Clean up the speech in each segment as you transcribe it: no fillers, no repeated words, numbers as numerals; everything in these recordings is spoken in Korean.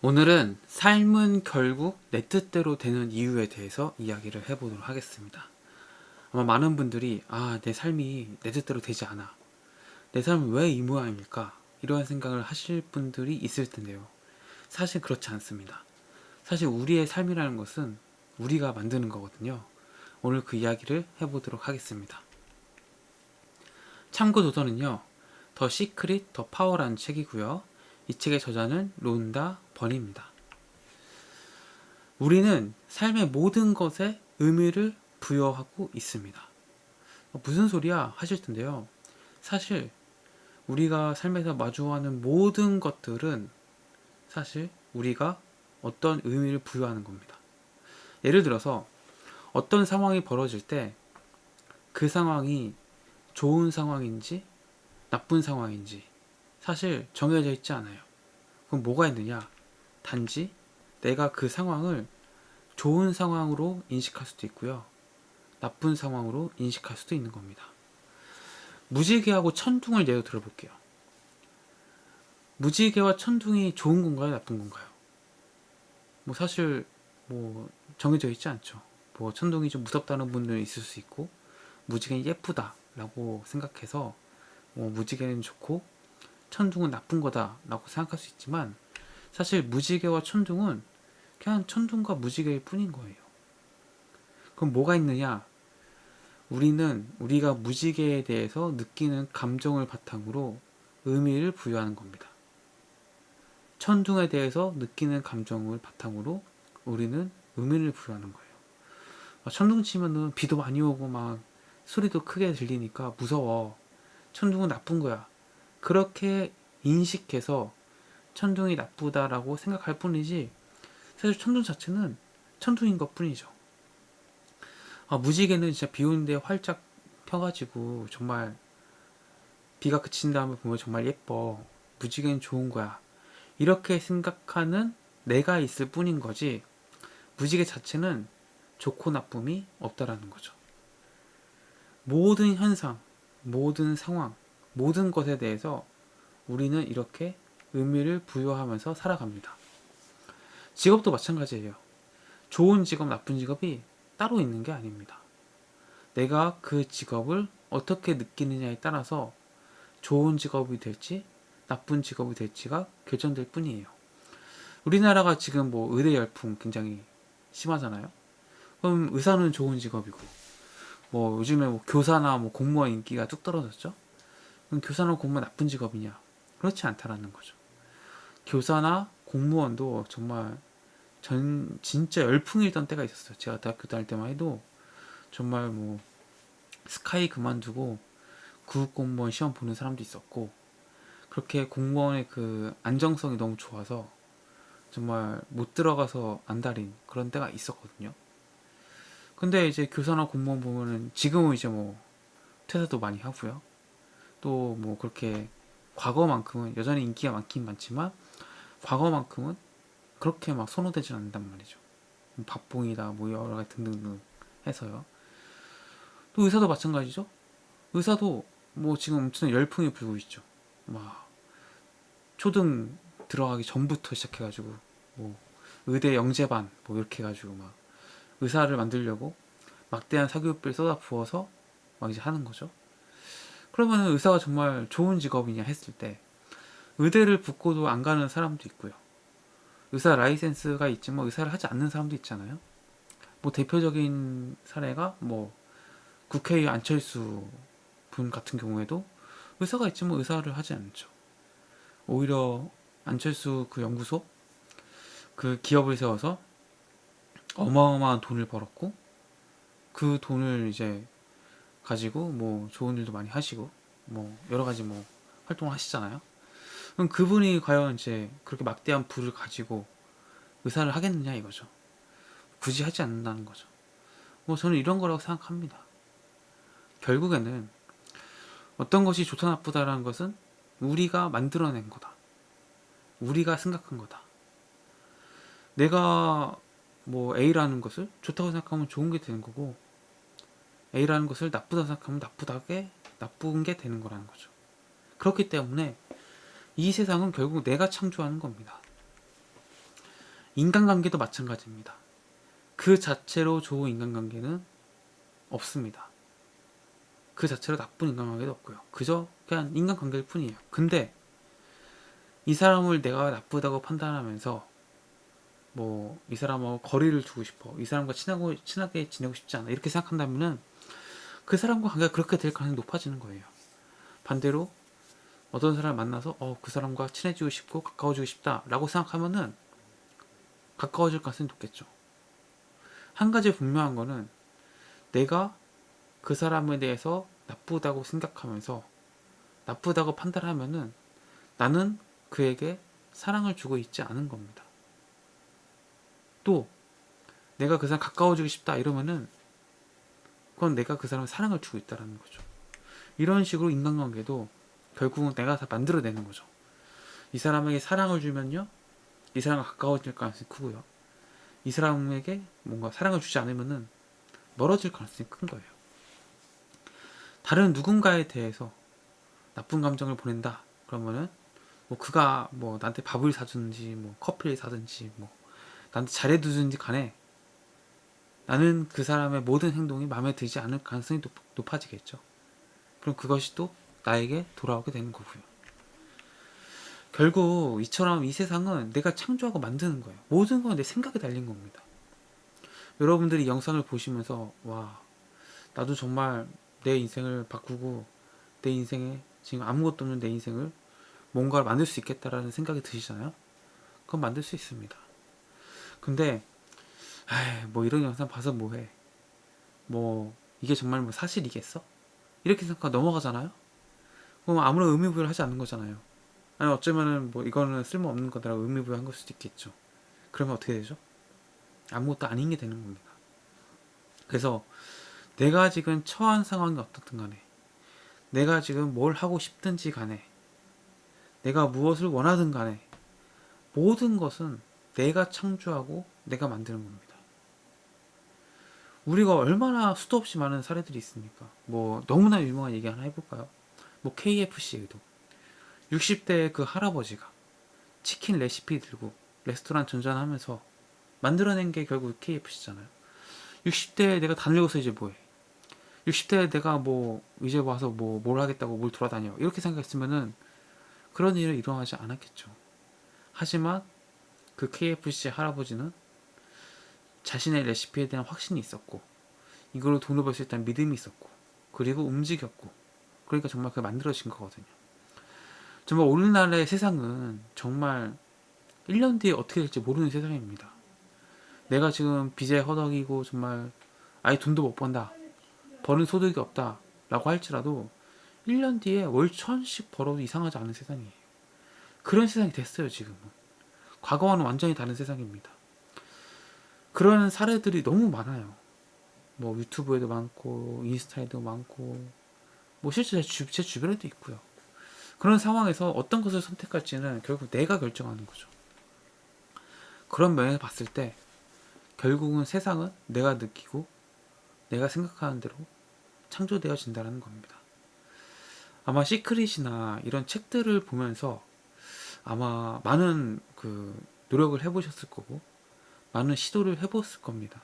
오늘은 삶은 결국 내 뜻대로 되는 이유에 대해서 이야기를 해보도록 하겠습니다. 아마 많은 분들이 내 삶이 내 뜻대로 되지 않아. 내 삶은 왜 이 모양일까? 이런 생각을 하실 분들이 있을 텐데요. 사실 그렇지 않습니다. 사실 우리의 삶이라는 것은 우리가 만드는 거거든요. 오늘 그 이야기를 해보도록 하겠습니다. 참고 도서는요. 더 시크릿 더 파워라는 책이고요. 이 책의 저자는 론다 버니입니다. 우리는 삶의 모든 것에 의미를 부여하고 있습니다. 무슨 소리야 하실 텐데요. 사실 우리가 삶에서 마주하는 모든 것들은 사실 우리가 어떤 의미를 부여하는 겁니다. 예를 들어서 어떤 상황이 벌어질 때 그 상황이 좋은 상황인지 나쁜 상황인지 사실 정해져 있지 않아요. 그럼 뭐가 있느냐? 단지 내가 그 상황을 좋은 상황으로 인식할 수도 있고요. 나쁜 상황으로 인식할 수도 있는 겁니다. 무지개하고 천둥을 예로 들어볼게요. 무지개와 천둥이 좋은 건가요? 나쁜 건가요? 사실 정해져 있지 않죠. 천둥이 좀 무섭다는 분들이 있을 수 있고 무지개는 예쁘다라고 생각해서 무지개는 좋고 천둥은 나쁜 거다라고 생각할 수 있지만 사실 무지개와 천둥은 그냥 천둥과 무지개일 뿐인 거예요. 그럼 뭐가 있느냐? 우리가 무지개에 대해서 느끼는 감정을 바탕으로 의미를 부여하는 겁니다. 천둥에 대해서 느끼는 감정을 바탕으로 우리는 의미를 부여하는 거예요. 천둥 치면은 비도 많이 오고 막 소리도 크게 들리니까 무서워. 천둥은 나쁜 거야. 그렇게 인식해서 천둥이 나쁘다라고 생각할 뿐이지 사실 천둥 자체는 천둥인 것 뿐이죠. 무지개는 진짜 비 오는데 활짝 펴가지고 정말 비가 그친 다음에 보면 정말 예뻐. 무지개는 좋은 거야. 이렇게 생각하는 내가 있을 뿐인 거지 무지개 자체는 좋고 나쁨이 없다라는 거죠. 모든 현상, 모든 상황, 모든 것에 대해서 우리는 이렇게 의미를 부여하면서 살아갑니다. 직업도 마찬가지예요. 좋은 직업, 나쁜 직업이 따로 있는 게 아닙니다. 내가 그 직업을 어떻게 느끼느냐에 따라서 좋은 직업이 될지 나쁜 직업이 될지가 결정될 뿐이에요. 우리나라가 지금 의대 열풍 굉장히 심하잖아요. 그럼 의사는 좋은 직업이고 요즘에 교사나 공무원 인기가 뚝 떨어졌죠. 그럼 교사나 공무원 나쁜 직업이냐? 그렇지 않다라는 거죠. 교사나 공무원도 정말 진짜 열풍이던 때가 있었어요. 제가 대학교 다닐 때만 해도 정말 스카이 그만두고 구급공무원 시험 보는 사람도 있었고 그렇게 공무원의 그 안정성이 너무 좋아서 정말 못 들어가서 안달인 그런 때가 있었거든요. 근데 이제 교사나 공무원 보면은 지금은 이제 퇴사도 많이 하고요. 또 그렇게 과거만큼은 여전히 인기가 많긴 많지만 과거만큼은 그렇게 막 선호되진 않는단 말이죠. 밥봉이다 여러 가지 등등등 해서요. 또 의사도 마찬가지죠. 의사도 지금 엄청 열풍이 불고 있죠. 막 초등 들어가기 전부터 시작해가지고 의대 영재반 이렇게 해가지고 막 의사를 만들려고 막대한 사교육비를 쏟아 부어서 막 이제 하는 거죠. 그러면 의사가 정말 좋은 직업이냐 했을 때 의대를 붙고도 안 가는 사람도 있고요. 의사 라이센스가 있지만 의사를 하지 않는 사람도 있잖아요. 대표적인 사례가 국회의원 안철수 분 같은 경우에도 의사가 있지만 의사를 하지 않죠. 오히려 안철수 그 연구소 그 기업을 세워서 어마어마한 돈을 벌었고 그 돈을 이제 가지고 좋은 일도 많이 하시고 여러 가지 활동을 하시잖아요. 그럼 그분이 과연 이제 그렇게 막대한 부를 가지고 의사를 하겠느냐 이거죠. 굳이 하지 않는다는 거죠. 저는 이런 거라고 생각합니다. 결국에는 어떤 것이 좋다 나쁘다라는 것은 우리가 만들어낸 거다. 우리가 생각한 거다. 내가 A라는 것을 좋다고 생각하면 좋은 게 되는 거고 A라는 것을 나쁘다고 생각하면 나쁜 게 되는 거라는 거죠. 그렇기 때문에 이 세상은 결국 내가 창조하는 겁니다. 인간관계도 마찬가지입니다. 그 자체로 좋은 인간관계는 없습니다. 그 자체로 나쁜 인간관계도 없고요. 그저 그냥 인간관계일 뿐이에요. 근데 이 사람을 내가 나쁘다고 판단하면서 뭐 이 사람하고 거리를 두고 싶어, 이 사람과 친하게 지내고 싶지 않아, 이렇게 생각한다면은 그 사람과 관계가 그렇게 될 가능성이 높아지는 거예요. 반대로 어떤 사람을 만나서 그 사람과 친해지고 싶고 가까워지고 싶다 라고 생각하면은 가까워질 가능성이 높겠죠. 한 가지 분명한 거는 내가 그 사람에 대해서 나쁘다고 생각하면서 나쁘다고 판단하면은 나는 그에게 사랑을 주고 있지 않은 겁니다. 또 내가 그 사람 가까워지고 싶다 이러면은 그건 내가 그 사람에 사랑을 주고 있다라는 거죠. 이런 식으로 인간관계도 결국은 내가 다 만들어내는 거죠. 이 사람에게 사랑을 주면요, 이 사람과 가까워질 가능성이 크고요. 이 사람에게 뭔가 사랑을 주지 않으면은 멀어질 가능성이 큰 거예요. 다른 누군가에 대해서 나쁜 감정을 보낸다 그러면은 뭐 그가 뭐 나한테 밥을 사주든지 뭐 커피를 사든지 뭐 나한테 잘해주든지 간에 나는 그 사람의 모든 행동이 마음에 들지 않을 가능성이 높아지겠죠. 그럼 그것이 또 나에게 돌아오게 되는 거고요. 결국 이처럼 이 세상은 내가 창조하고 만드는 거예요. 모든 건 내 생각에 달린 겁니다. 여러분들이 영상을 보시면서 와, 나도 정말 내 인생을 바꾸고 내 인생에 지금 아무것도 없는 내 인생을 뭔가를 만들 수 있겠다라는 생각이 드시잖아요. 그건 만들 수 있습니다. 근데 뭐 이런 영상 봐서 뭐해, 뭐 이게 정말 뭐 사실이겠어? 이렇게 생각하고 넘어가잖아요. 그럼 아무런 의미부여를 하지 않는 거잖아요. 아니 어쩌면은 뭐 이거는 쓸모없는 거다라고 의미부여한 걸 수도 있겠죠. 그러면 어떻게 되죠? 아무것도 아닌 게 되는 겁니다. 그래서 내가 지금 처한 상황이 어떻든 간에, 내가 지금 뭘 하고 싶든지 간에, 내가 무엇을 원하든 간에 모든 것은 내가 창조하고 내가 만드는 겁니다. 우리가 얼마나 수도 없이 많은 사례들이 있습니까? 뭐 너무나 유명한 얘기 하나 해볼까요? 뭐 KFC 의도 60대 그 할아버지가 치킨 레시피 들고 레스토랑 전전하면서 만들어낸 게 결국 KFC잖아요. 60대에 내가 다 늙어서 이제 뭐해? 60대에 내가 뭐 이제 와서 뭐 뭘 하겠다고 뭘 돌아다녀? 이렇게 생각했으면은 그런 일은 일어나지 않았겠죠. 하지만 그 KFC 할아버지는 자신의 레시피에 대한 확신이 있었고 이걸로 돈을 벌 수 있다는 믿음이 있었고 그리고 움직였고, 그러니까 정말 그게 만들어진 거거든요. 정말 오늘날의 세상은 정말 1년 뒤에 어떻게 될지 모르는 세상입니다. 내가 지금 빚에 허덕이고 정말 아예 돈도 못 번다, 버는 소득이 없다 라고 할지라도 1년 뒤에 월 1000씩 벌어도 이상하지 않은 세상이에요. 그런 세상이 됐어요. 지금은 과거와는 완전히 다른 세상입니다. 그런 사례들이 너무 많아요. 뭐 유튜브에도 많고 인스타에도 많고 뭐 실제 제 주변에도 있고요. 그런 상황에서 어떤 것을 선택할지는 결국 내가 결정하는 거죠. 그런 면에서 봤을 때 결국은 세상은 내가 느끼고 내가 생각하는 대로 창조되어진다는 겁니다. 아마 시크릿이나 이런 책들을 보면서 아마 많은 그 노력을 해보셨을 거고 많은 시도를 해봤을 겁니다.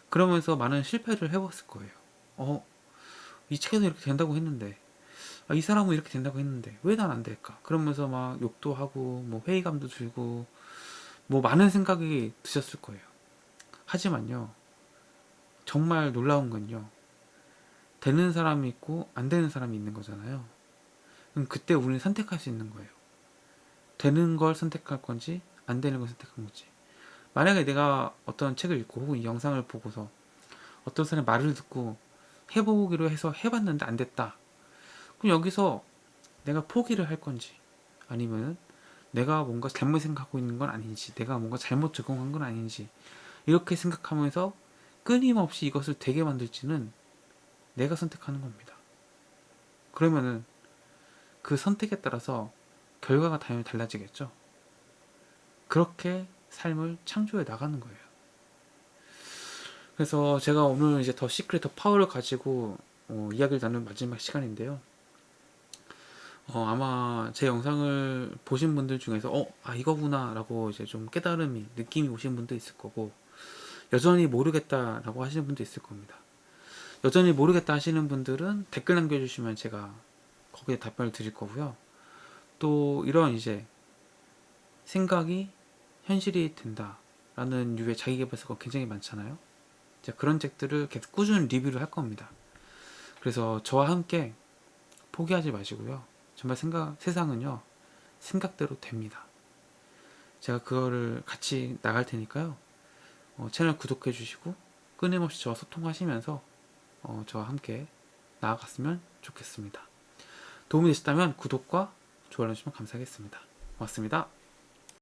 그러면서 많은 실패를 해봤을 거예요. 이 책에서 이렇게 된다고 했는데, 이 사람은 이렇게 된다고 했는데 왜 난 안 될까? 그러면서 막 욕도 하고 뭐 회의감도 들고 뭐 많은 생각이 드셨을 거예요. 하지만요, 정말 놀라운 건요, 되는 사람이 있고 안 되는 사람이 있는 거잖아요. 그럼 그때 우리는 선택할 수 있는 거예요. 되는 걸 선택할 건지 안 되는 걸 선택할 건지. 만약에 내가 어떤 책을 읽고 혹은 이 영상을 보고서 어떤 사람의 말을 듣고 해보기로 해서 해봤는데 안 됐다, 그럼 여기서 내가 포기를 할 건지 아니면 내가 뭔가 잘못 생각하고 있는 건 아닌지, 내가 뭔가 잘못 적용한 건 아닌지, 이렇게 생각하면서 끊임없이 이것을 되게 만들지는 내가 선택하는 겁니다. 그러면은 그 선택에 따라서 결과가 당연히 달라지겠죠. 그렇게 삶을 창조해 나가는 거예요. 그래서 제가 오늘 이제 더 시크릿 더 파워를 가지고 이야기를 나눈 마지막 시간인데요. 아마 제 영상을 보신 분들 중에서 이거구나 라고 이제 좀 깨달음이 느낌이 오신 분도 있을 거고, 여전히 모르겠다 라고 하시는 분도 있을 겁니다. 여전히 모르겠다 하시는 분들은 댓글 남겨주시면 제가 거기에 답변을 드릴 거고요. 또 이런 이제 생각이 현실이 된다 라는 유의 자기계발서가 굉장히 많잖아요. 이제 그런 책들을 계속 꾸준히 리뷰를 할 겁니다. 그래서 저와 함께 포기하지 마시고요. 정말 세상은요, 생각대로 됩니다. 제가 그거를 같이 나갈 테니까요. 채널 구독해 주시고 끊임없이 저와 소통하시면서 저와 함께 나아갔으면 좋겠습니다. 도움이 되셨다면 구독과 좋아요 해주시면 감사하겠습니다. 고맙습니다.